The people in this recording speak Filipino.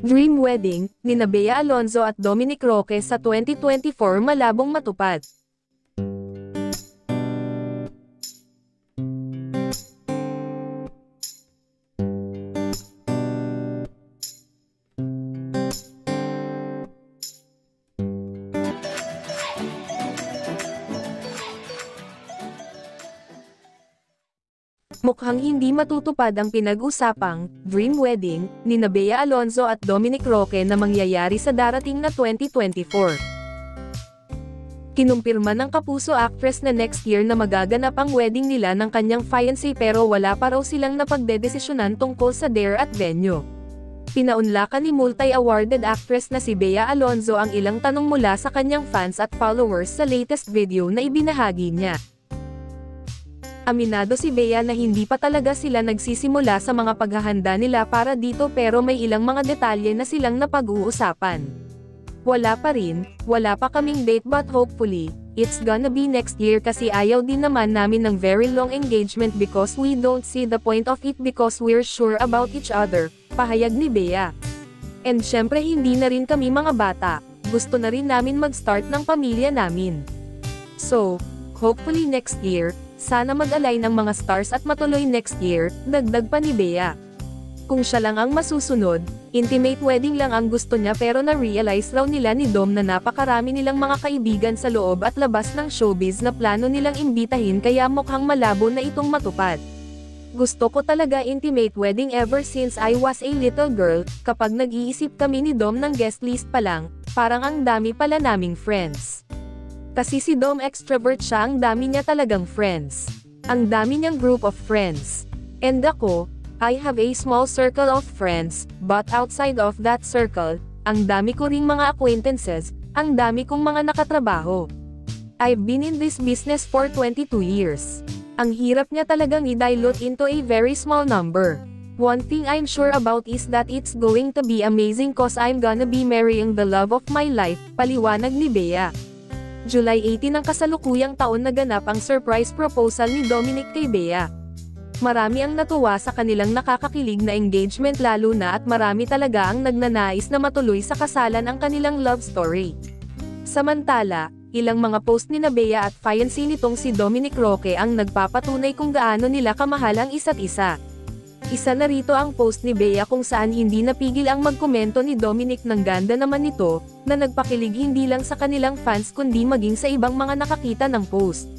Dream wedding, nina Bea Alonzo at Dominic Roque sa 2024 malabong matupad. Mukhang hindi matutupad ang pinag-usapang dream wedding nina Bea Alonzo at Dominic Roque na mangyayari sa darating na 2024. Kinumpirma ng Kapuso actress na next year na magaganap ang wedding nila ng kanyang fiancé pero wala pa raw silang napagdedesisyonan tungkol sa dare at venue. Pinaunlakan ni multi-awarded actress na si Bea Alonzo ang ilang tanong mula sa kanyang fans at followers sa latest video na ibinahagi niya. Aminado si Bea na hindi pa talaga sila nagsisimula sa mga paghahanda nila para dito pero may ilang mga detalye na silang napag-uusapan. Wala pa kaming date but hopefully, it's gonna be next year kasi ayaw din naman namin ng very long engagement because we don't see the point of it because we're sure about each other, pahayag ni Bea. And syempre hindi na rin kami mga bata, gusto na rin namin mag-start ng pamilya namin. So, hopefully next year, sana mag-align ng mga stars at matuloy next year, dagdag pa ni Bea. Kung siya lang ang masusunod, intimate wedding lang ang gusto niya pero na-realize raw nila ni Dom na napakarami nilang mga kaibigan sa loob at labas ng showbiz na plano nilang imbitahin kaya mukhang malabo na itong matupad. Gusto ko talaga intimate wedding ever since I was a little girl, kapag nag-iisip kami ni Dom ng guest list pa lang, parang ang dami pala naming friends. Kasi si Dom extrovert siya, ang dami niya talagang friends. Ang dami niyang group of friends. And ako, I have a small circle of friends, but outside of that circle, ang dami ko ring mga acquaintances, ang dami kong mga nakatrabaho. I've been in this business for 22 years. Ang hirap niya talagang i-dilute into a very small number. One thing I'm sure about is that it's going to be amazing cause I'm gonna be marrying the love of my life, paliwanag ni Bea. July 18 ng kasalukuyang taon naganap ang surprise proposal ni Dominic kay Bea. Marami ang natuwa sa kanilang nakakakilig na engagement lalo na at marami talaga ang nagnanais na matuloy sa kasalan ang kanilang love story. Samantala, ilang mga post ni Bea at fiancé nitong si Dominic Roque ang nagpapatunay kung gaano nila kamahal ang isa't isa. Isa na rito ang post ni Bea kung saan hindi napigil ang magkomento ni Dominic ng ganda naman nito, na nagpakilig hindi lang sa kanilang fans kundi maging sa ibang mga nakakita ng post.